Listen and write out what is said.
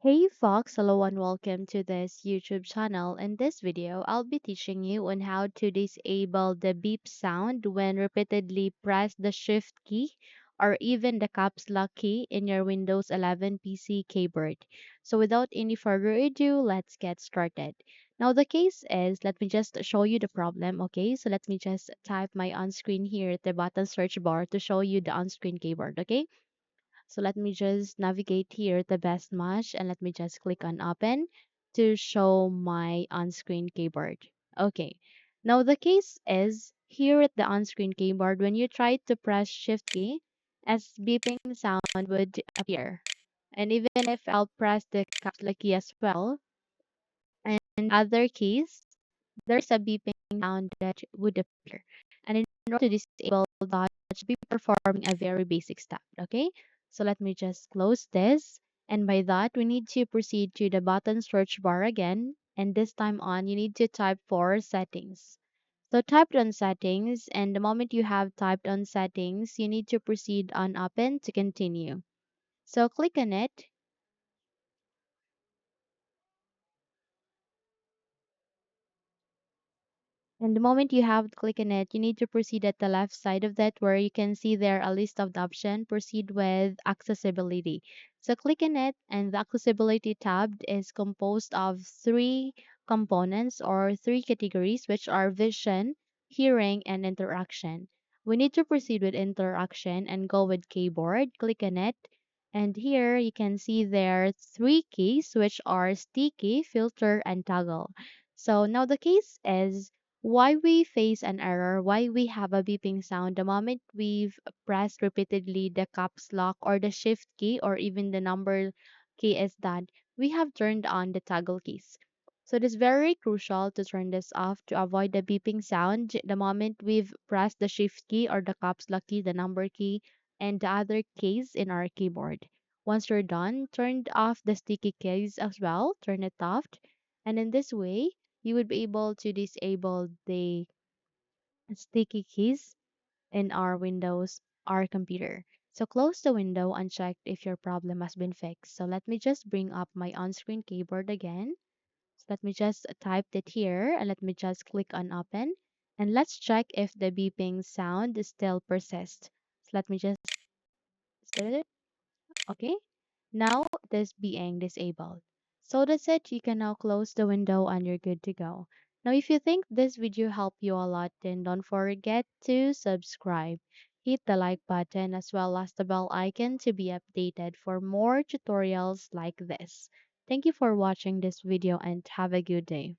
Hey Fox, hello and welcome to this YouTube channel. In this video, I'll be teaching you on how to disable the beep sound when repeatedly press the shift key or even the caps lock key in your Windows 11 PC keyboard. So without any further ado, let's get started. Now the case is, let me just show you the problem, okay? So let me just type my on-screen here at the bottom search bar to show you the on-screen keyboard, okay? So let me just navigate here the best match and let me just click on open to show my on-screen keyboard. Okay. Now the case is here at the on-screen keyboard when you try to press shift key, as beeping sound would appear. And even if I'll press the caps lock key as well and other keys, there's a beeping sound that would appear. And in order to disable that, should be performing a very basic step. Okay, so let me just close this. And by that, we need to proceed to the button search bar again. And this time on, you need to type for settings. So type on settings, and the moment you have typed on settings, you need to proceed on open to continue. So click on it. And the moment you have clicked on it, you need to proceed at the left side of that where you can see there a list of the option. Proceed with accessibility. So click on it and the accessibility tab is composed of three components or three categories which are vision, hearing, and interaction. We need to proceed with interaction and go with keyboard. Click on it. And here you can see there three keys which are sticky, filter, and toggle. So now the case is why we face an error, why we have a beeping sound the moment we've pressed repeatedly the caps lock or the shift key or even the number key is that we have turned on the toggle keys. So it is very crucial to turn this off to avoid the beeping sound the moment we've pressed the shift key or the caps lock key, the number key, and the other keys in our keyboard. Once you're done, turn off the sticky keys as well, turn it off, and in this way, you would be able to disable the sticky keys in our Windows, our computer. So close the window and check if your problem has been fixed. So let me just bring up my on-screen keyboard again. So let me just type it here and let me just click on open. And let's check if the beeping sound still persists. So let me just start it. Okay. Now this being disabled. So that's it. You can now close the window and you're good to go. Now, if you think this video helped you a lot, then don't forget to subscribe. Hit the like button as well as the bell icon to be updated for more tutorials like this. Thank you for watching this video and have a good day.